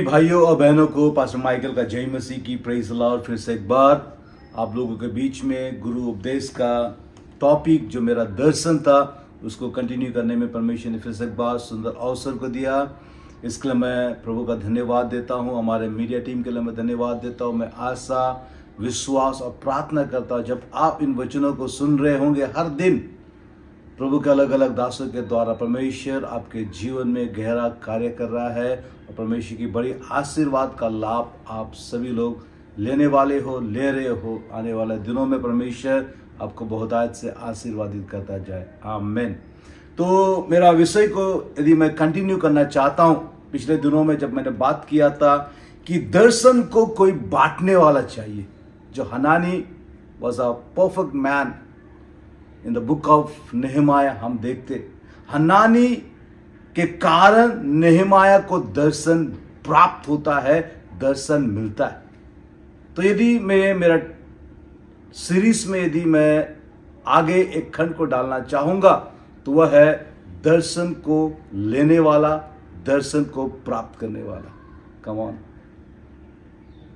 भाइयों और बहनों को पास्टर माइकल का जय मसीह की प्रेज लॉर्ड। फिर से एक बार आप लोगों के बीच में गुरु उपदेश का टॉपिक जो मेरा दर्शन था उसको कंटिन्यू करने में परमेश्वर ने फिर से एक बार सुंदर अवसर को दिया। इसके लिए मैं प्रभु का धन्यवाद देता हूँ। हमारे मीडिया टीम के लिए मैं धन्यवाद देता हूँ। मैं आशा, विश्वास और प्रार्थना करता हूँ जब आप इन वचनों को सुन रहे होंगे हर दिन प्रभु के अलग अलग दासों के द्वारा परमेश्वर आपके जीवन में गहरा कार्य कर रहा है और परमेश्वर की बड़ी आशीर्वाद का लाभ आप सभी लोग लेने वाले हो, ले रहे हो। आने वाले दिनों में परमेश्वर आपको बहुतायत से आशीर्वादित करता जाए। आमीन। तो मेरा विषय को यदि मैं कंटिन्यू करना चाहता हूँ, पिछले दिनों में जब मैंने बात किया था कि दर्शन को कोई बांटने वाला चाहिए। जो Hanani was a perfect man in the book of नेहमाया हम देखते हनानी के कारण नेहमाया को दर्शन प्राप्त होता है, दर्शन मिलता है। तो यदि मैं मेरा सीरीज में यदि मैं आगे एक खंड को डालना चाहूंगा तो वह है दर्शन को लेने वाला, दर्शन को प्राप्त करने वाला। Come on.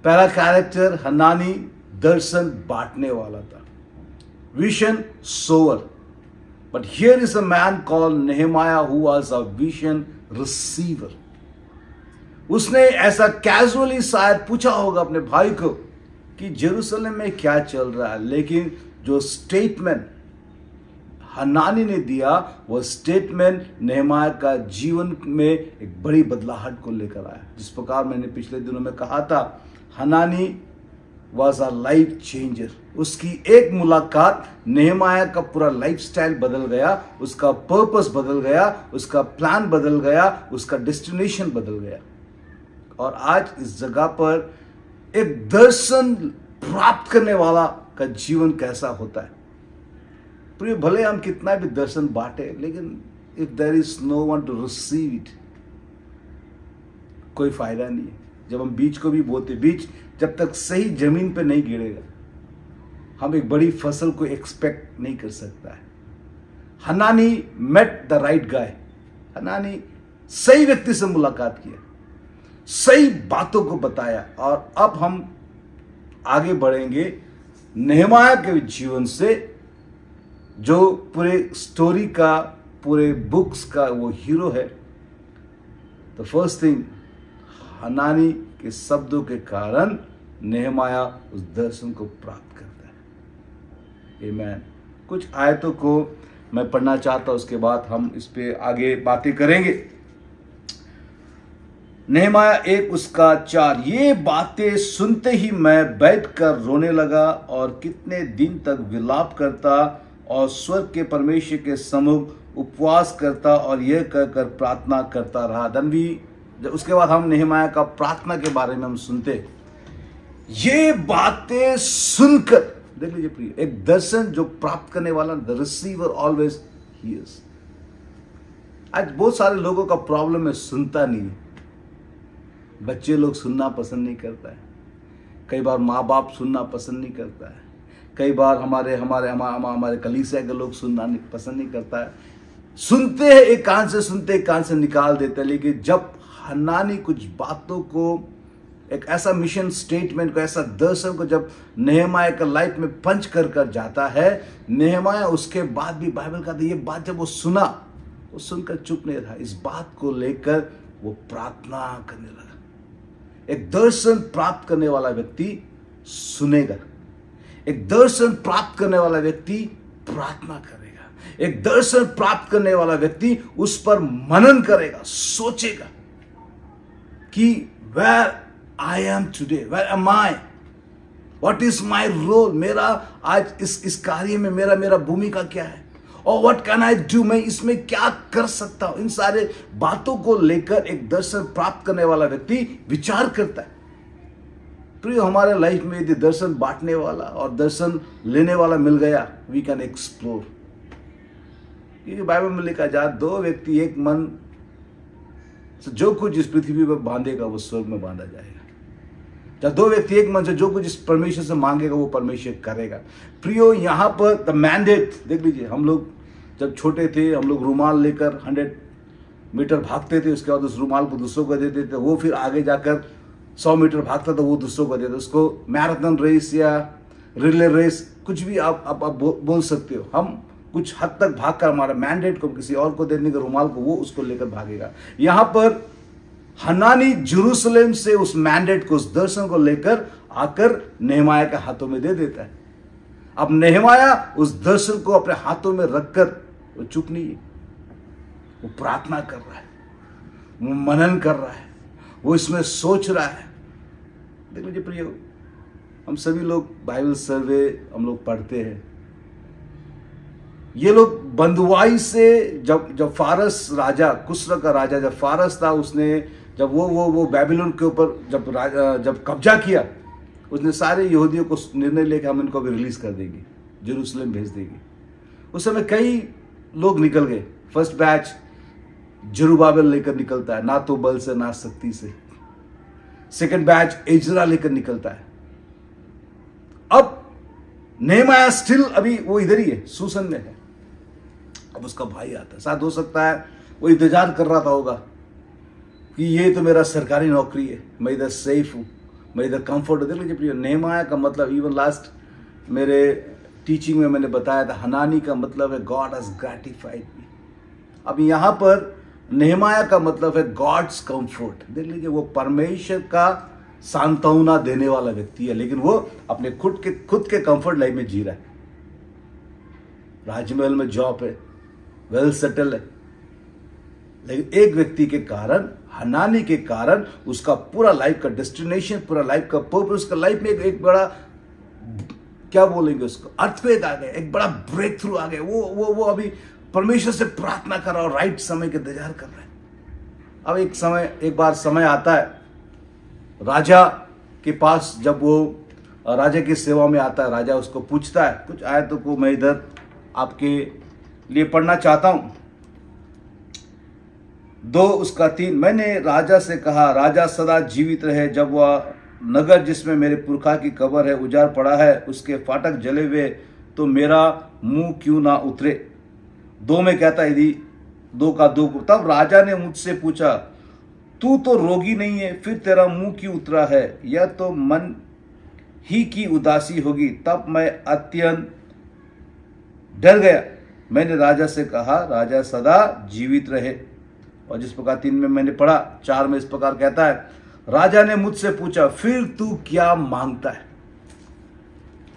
पहला कैरेक्टर हनानी दर्शन बांटने वाला था, vision sower. But here is a man called Nehemiah who was a vision receiver. उसने ऐसा कैजुअली शायद पूछा होगा अपने भाई को कि जेरूसलम में क्या चल रहा है, लेकिन जो स्टेटमेंट हनानी ने दिया वो स्टेटमेंट नेहमाया का जीवन में एक बड़ी बदलाहट को लेकर आया। जिस प्रकार मैंने पिछले दिनों में कहा था, Hanani was a life changer. उसकी एक मुलाकात नेहमाया का पूरा लाइफस्टाइल बदल गया, उसका पर्पस बदल गया, उसका प्लान बदल गया, उसका डेस्टिनेशन बदल गया। और आज इस जगह पर एक दर्शन प्राप्त करने वाला का जीवन कैसा होता है। प्रिय, भले हम कितना भी दर्शन बांटे, लेकिन if there is no one to receive it, कोई फायदा नहीं है। जब हम बीज को भी बोते, बीज जब तक सही जमीन पे नहीं गिरेगा हम एक बड़ी फसल को एक्सपेक्ट नहीं कर सकता है। Hanani met the right guy. Hanani सही व्यक्ति से मुलाकात किया, सही बातों को बताया। और अब हम आगे बढ़ेंगे नेहमाया के जीवन से, जो पूरे स्टोरी का, पूरे बुक्स का वो हीरो है। तो फर्स्ट थिंग, हनानी के शब्दों के कारण नेहमाया उस दर्शन को प्राप्त करता है। आमीन। कुछ आयतों को मैं पढ़ना चाहता हूं, उसके बाद हम इस पे आगे बातें करेंगे। नेहमाया 1 उसका 4। ये बातें सुनते ही मैं बैठकर रोने लगा और कितने दिन तक विलाप करता और स्वर्ग के परमेश्वर के सम्मुख उपवास करता और यह कहकर प्रार्थना करता रहा। उसके बाद हम नेहमाया का प्रार्थना के बारे में हम सुनते, ये बातें सुनकर, देख लीजिए प्रिय, एक दर्शन जो प्राप्त करने वाला, द रिसीवर ऑलवेज हियर्स। आज बहुत सारे लोगों का प्रॉब्लम है, सुनता नहीं है। बच्चे लोग सुनना पसंद नहीं करता है, कई बार माँ बाप सुनना पसंद नहीं करता है, कई बार हमारे कलीसिया के लोग सुनना पसंद नहीं करता है। सुनते हैं, एक कान से सुनते, एक कान से निकाल देते हैं। लेकिन जब हनानी कुछ बातों को, एक ऐसा मिशन स्टेटमेंट को, ऐसा दर्शन को जब नेहमाया का लाइफ में पंच कर जाता है, नेहमाया उसके बाद भी बाइबल का ये बात जब वो सुना, वो सुनकर चुप नहीं रहा। इस बात को लेकर वो प्रार्थना करने लगा। एक दर्शन प्राप्त करने वाला व्यक्ति सुनेगा, एक दर्शन प्राप्त करने वाला व्यक्ति प्रार्थना करेगा, एक दर्शन प्राप्त करने वाला व्यक्ति उस पर मनन करेगा, सोचेगा कि where I am today, where am I, what is my role, मेरा आज इस कार्य में मेरा भूमिका क्या है, और what can I do, मैं इसमें क्या कर सकता हूं। इन सारे बातों को लेकर एक दर्शन प्राप्त करने वाला व्यक्ति विचार करता है। प्रिय, हमारे लाइफ में यदि दर्शन बांटने वाला और दर्शन लेने वाला मिल गया, वी कैन एक्सप्लोर। क्योंकि बाइबल में लिखा जा, 2 व्यक्ति एक मन, जो कुछ इस पृथ्वी पर बांधेगा वो स्वर्ग में बांधा जाएगा। जब 2 व्यक्ति एक मन से जो कुछ इस परमेश्वर से मांगेगा वो परमेश्वर करेगा। प्रियो, यहाँ पर द मैंडेट देख लीजिए। हम लोग जब छोटे थे, हम लोग रुमाल लेकर 100 मीटर भागते थे, उसके बाद उस रुमाल को दूसरों को दे देते थे, वो फिर आगे जाकर 100 मीटर भागता था, वो दूसरों को देते। उसको मैराथन रेस या रिले रेस कुछ भी आप बोल सकते हो। हम कुछ हद तक भागकर हमारा मैंडेट को किसी और को देने के रुमाल को वो उसको लेकर भागेगा। यहाँ पर हनानी जेरूशलेम से उस मैंडेट को, उस दर्शन को लेकर आकर नेहमाया के हाथों में दे देता है। अब नेहमाया उस दर्शन को अपने हाथों में रखकर वो चुप नहीं है, वो प्रार्थना कर रहा है, वो मनन कर रहा है, वो इसमें सोच रहा है। देख लीजिए प्रिय, हम सभी लोग बाइबल सर्वे हम लोग पढ़ते हैं। ये लोग बंधुआई से जब फारस राजा, कुस्र का राजा जब फारस था, उसने जब वो बेबीलोन के ऊपर जब कब्जा किया, उसने सारे यहूदियों को निर्णय लेकर हम इनको भी रिलीज कर देंगे, जेरूशलेम भेज देंगे। उस समय कई लोग निकल गए। फर्स्ट बैच जरुब्बाबेल लेकर निकलता है, ना तो बल से ना शक्ति से। सेकंड बैच एजरा लेकर निकलता है। अब नेहमाया स्टिल अभी वो इधर ही है, सूसन में है। अब उसका भाई आता है, शायद हो सकता है वो इंतजार कर रहा था होगा कि ये तो मेरा सरकारी नौकरी है, मैं इधर सेफ हूँ, मैं इधर कंफर्ट हूँ। देख लीजिए प्रिय, नेहमाया का मतलब, इवन लास्ट मेरे टीचिंग में मैंने बताया था, हनानी का मतलब है गॉड हैज ग्रेटिफाइड मी। अब यहाँ पर नेहमाया का मतलब है गॉड्स कंफर्ट। देख लीजिए, वो परमेश्वर का सांत्वना देने वाला व्यक्ति है, लेकिन वो अपने खुद के कंफर्ट लाइफ में जी रहा है। राजमहल में जॉब है, वेल सेटल है, लेकिन एक व्यक्ति के कारण, हनानी के कारण, उसका पूरा लाइफ का डेस्टिनेशन, पूरा लाइफ का पर्पस, उसका लाइफ में एक बड़ा, क्या बोलेंगे उसको, अर्थक्वेक आ गया, एक बड़ा ब्रेक थ्रू आ गया। वो अभी परमेश्वर से प्रार्थना कर रहा और राइट समय के इंतजार कर रहा है। अब एक बार समय आता है, राजा के पास, जब वो राजा की सेवा में आता है, राजा उसको पूछता है, कुछ आयतों को मैं इधर आपके लिए पढ़ना चाहता हूं। 2:3, मैंने राजा से कहा, राजा सदा जीवित रहे, जब वह नगर जिसमें मेरे पुरखा की कब्र है उजाड़ पड़ा है, उसके फाटक जले हुए, तो मेरा मुंह क्यों ना उतरे। 2 में कहता है, यदि 2 को, तब राजा ने मुझसे पूछा, तू तो रोगी नहीं है, फिर तेरा मुंह क्यों उतरा है, यह तो मन ही की उदासी होगी। तब मैं अत्यंत डर गया। मैंने राजा से कहा, राजा सदा जीवित रहे। और जिस प्रकार 3 में मैंने पढ़ा, 4 में इस प्रकार कहता है, राजा ने मुझसे पूछा, फिर तू क्या मांगता है।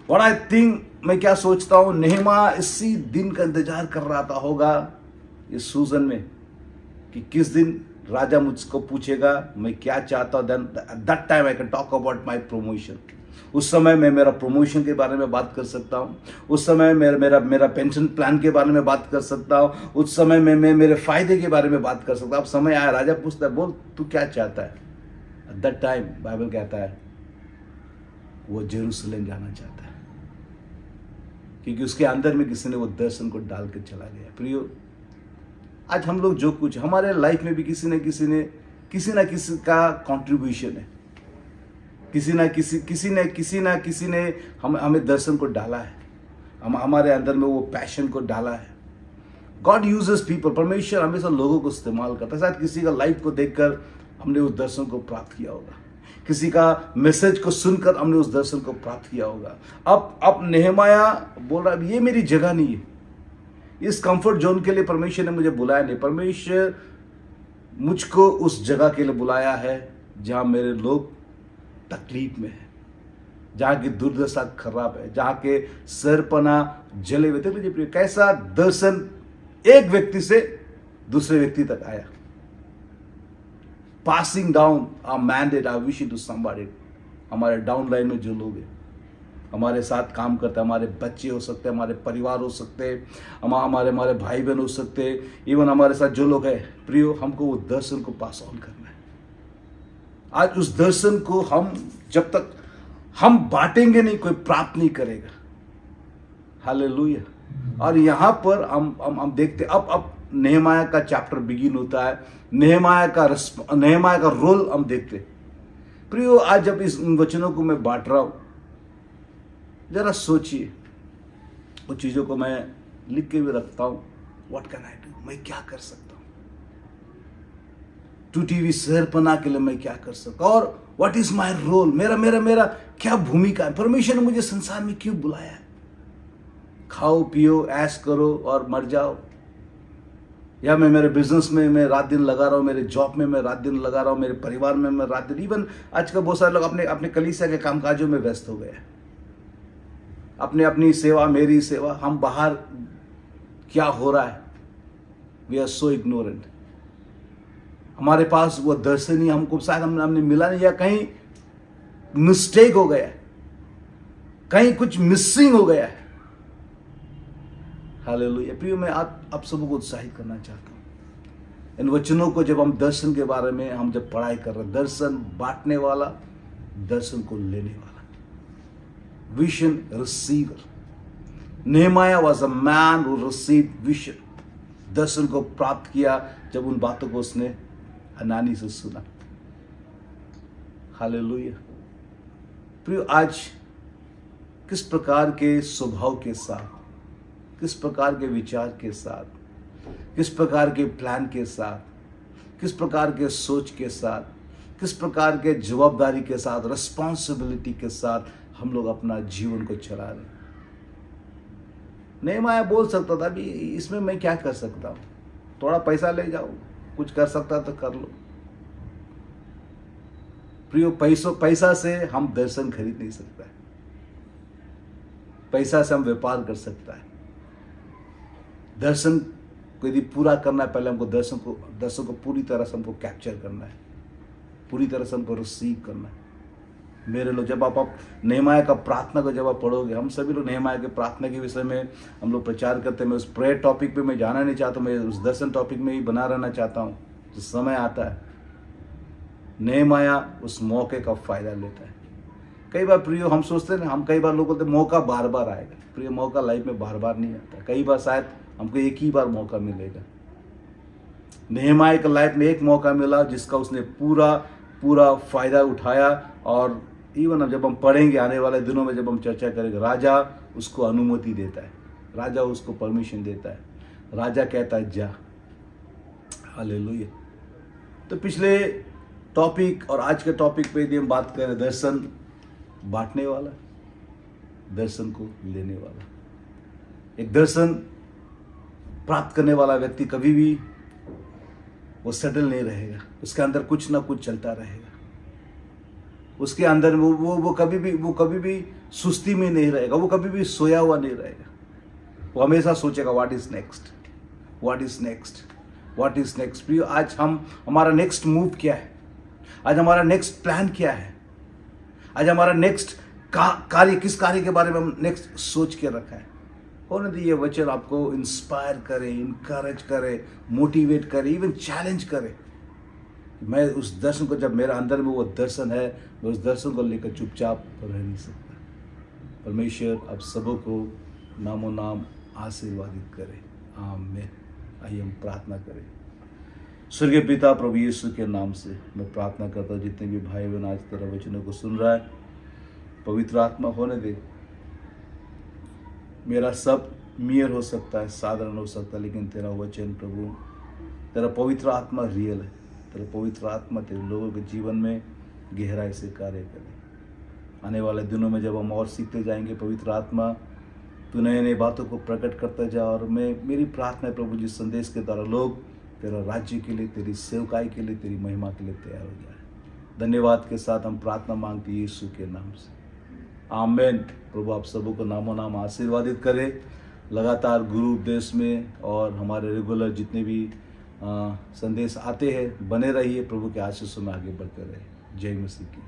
और आई थिंक, मैं क्या सोचता हूं, नेहमा इसी दिन का इंतजार कर रहा था होगा इस सूजन में, कि किस दिन राजा मुझको पूछेगा मैं क्या चाहता हूं। That time I can talk about my promotion. उस समय मैं मेरा प्रमोशन के बारे में बात कर सकता हूँ, उस समय मेरा पेंशन प्लान के बारे में बात कर सकता हूँ, उस समय मैं मेरे फायदे के बारे में बात कर सकता हूँ। अब समय आया, राजा पूछता है, बोल तू क्या चाहता है। एट दैट टाइम बाइबल कहता है वो जेरूशलेम जाना चाहता है, क्योंकि उसके अंदर में किसी ने वो दर्शन को डाल के चला गया। प्रियो, आज हम लोग जो कुछ हमारे लाइफ में भी किसी न किसी का कंट्रीब्यूशन है, किसी ने हमें दर्शन को डाला है, हमारे अंदर में वो पैशन को डाला है। गॉड यूजेस पीपल, परमेश्वर हमेशा लोगों को इस्तेमाल करता है। शायद किसी का लाइफ को देखकर हमने उस दर्शन को प्राप्त किया होगा, किसी का मैसेज को सुनकर हमने उस दर्शन को प्राप्त किया होगा। अब नेहमाया बोल रहा है, ये मेरी जगह नहीं है, इस कंफर्ट जोन के लिए परमेश्वर ने मुझे बुलाया नहीं। परमेश्वर मुझको उस जगह के लिए बुलाया है जहां मेरे लोग तकलीफ में है, जहां की दुर्दशा खराब है, जहां के सरपना जले हुए। देख लीजिए प्रिय, कैसा दर्शन एक व्यक्ति से दूसरे व्यक्ति तक आया। Passing down our mandate, our wish to somebody. हमारे डाउन लाइन में जो लोग हैं, हमारे साथ काम करते हैं, हमारे बच्चे हो सकते हैं, हमारे परिवार हो सकते हैं, हमारे भाई बहन हो सकते हैं, इवन हमारे साथ जो लोग हैं, प्रियो, हमको वो दर्शन को पास ऑन करना है। आज उस दर्शन को हम जब तक हम बांटेंगे नहीं, कोई प्राप्त नहीं करेगा। हालेलुया। और यहां पर हम देखते, अब नेहमाया का चैप्टर बिगिन होता है, नेहमाया का रोल हम देखते। प्रियो, आज जब इस वचनों को मैं बांट रहा हूं, जरा सोचिए, वो चीजों को मैं लिख के भी रखता हूं। व्हाट कैन आई डू, मैं क्या कर सकता हूं। टूटी हुई शहरपना के लिए मैं क्या कर सकता, और व्हाट इज माय रोल, मेरा मेरा मेरा क्या भूमिका है, परमेश्वर ने मुझे संसार में क्यों बुलाया है। खाओ पियो ऐश करो और मर जाओ, या मैं मेरे बिजनेस में मैं रात दिन लगा रहा हूँ, मेरे जॉब में मैं रात दिन लगा रहा हूँ, मेरे परिवार में मैं रात दिन, इवन आजकल बहुत सारे लोग अपने अपने कलीसिया के कामकाजों में व्यस्त हो गए हैं, अपने अपनी सेवा, मेरी सेवा, हम बाहर क्या हो रहा है, वी आर सो इग्नोरेंट। हमारे पास वो दर्शन ही हमको शायद हमने मिला नहीं, या कहीं मिस्टेक हो गया है, कहीं कुछ मिसिंग हो गया है। हालेलुया। प्रियो, मैं आप सबको उत्साहित करना चाहता हूं इन वचनों को। जब हम दर्शन के बारे में हम जब पढ़ाई कर रहे हैं, दर्शन बांटने वाला, दर्शन को लेने वाला, विजन रिसीवर। नेहमाया was a man who received vision, दर्शन को प्राप्त किया जब उन बातों को उसने हनानी से सुना। हालेलुया। प्रियो, आज किस प्रकार के स्वभाव के साथ, किस प्रकार के विचार के साथ, किस प्रकार के प्लान के साथ, किस प्रकार के सोच के साथ, किस प्रकार के जवाबदारी के साथ, रिस्पॉन्सिबिलिटी के साथ हम लोग अपना जीवन को चला रहे हैं। नेहमाया बोल सकता था, अभी इसमें मैं क्या कर सकता हूँ, थोड़ा पैसा ले जाओ, कुछ कर सकता तो कर लो। प्रियो, पैसा से हम दर्शन खरीद नहीं सकता है, पैसा से हम व्यापार कर सकता है। दर्शन को यदि पूरा करना है, पहले हमको दर्शन को पूरी तरह से हमको कैप्चर करना है, पूरी तरह से हमको रिसीव करना है। मेरे लोग, जब आप नेहमाया का प्रार्थना को जब आप पढ़ोगे, हम सभी लोग नेहमाया के प्रार्थना के विषय में हम लोग प्रचार करते हैं। मैं उस प्रेयर टॉपिक पे मैं जाना नहीं चाहता, मैं उस दर्शन टॉपिक में ही बना रहना चाहता हूँ। जिस समय आता है, नेहमाया उस मौके का फायदा लेता है। कई बार प्रियो हम सोचते हैं ना, हम कई बार लोग बोलते हैं मौका बार बार आएगा। प्रियो, मौका लाइफ में बार बार नहीं आता, कई बार शायद हमको एक ही बार मौका मिलेगा। नेहमाया के लाइफ में एक मौका मिला जिसका उसने पूरा फायदा उठाया, और इवन अब जब हम पढ़ेंगे आने वाले दिनों में, जब हम चर्चा करेंगे, राजा उसको अनुमति देता है, राजा उसको परमिशन देता है, राजा कहता है जा। हालेलुया। तो पिछले टॉपिक और आज के टॉपिक पे यदि हम बात करें, दर्शन बांटने वाला, दर्शन को लेने वाला। एक दर्शन प्राप्त करने वाला व्यक्ति कभी भी वो सेटल नहीं रहेगा, उसके अंदर कुछ ना कुछ चलता रहेगा, उसके अंदर वो कभी भी सुस्ती में नहीं रहेगा, वो कभी भी सोया हुआ नहीं रहेगा। वो हमेशा सोचेगा what is next, what is next, what is next. प्रियो, आज हमारा नेक्स्ट मूव क्या है, आज हमारा नेक्स्ट प्लान क्या है, आज हमारा नेक्स्ट कार्य, किस कार्य के बारे में हम नेक्स्ट सोच के रखा है। होने दीजिए ये वचन आपको इंस्पायर करे, इनकरेज करे, मोटिवेट करे, इवन चैलेंज करे। मैं उस दर्शन को, जब मेरे अंदर में वो दर्शन है, मैं उस दर्शन को लेकर चुपचाप रह नहीं सकता। परमेश्वर आप सबों को नामो नाम आशीर्वादित करे, आमीन। आइए हम प्रार्थना करें। स्वर्गीय पिता, प्रभु यीशु के नाम से मैं प्रार्थना करता हूँ, जितने भी भाई बहन आज तेरा वचनों को सुन रहा है, पवित्र आत्मा होने दे। मेरा सब मेयर हो सकता है, साधारण हो सकता है, लेकिन तेरा वचन प्रभु, तेरा पवित्र आत्मा रियल है। तेरा पवित्र आत्मा तेरे लोगों के जीवन में गहराई से कार्य करे। आने वाले दिनों में जब हम और सीखते जाएंगे, पवित्र आत्मा तू नए नए बातों को प्रकट करता जा। और मेरी प्रार्थना है प्रभु, जिस संदेश के द्वारा लोग तेरा राज्य के लिए, तेरी सेवकाई के लिए, तेरी महिमा के लिए तैयार हो जाए। धन्यवाद के साथ हम प्रार्थना मांगते हैं यीशु के नाम से, आमीन। प्रभु आप सबों को नामो नाम आशीर्वादित करे। लगातार गुरु उपदेश में और हमारे रेगुलर जितने भी संदेश आते हैं, बने रहिए। प्रभु के आशीषों में आगे बढ़ते रहे। जय मसीह की।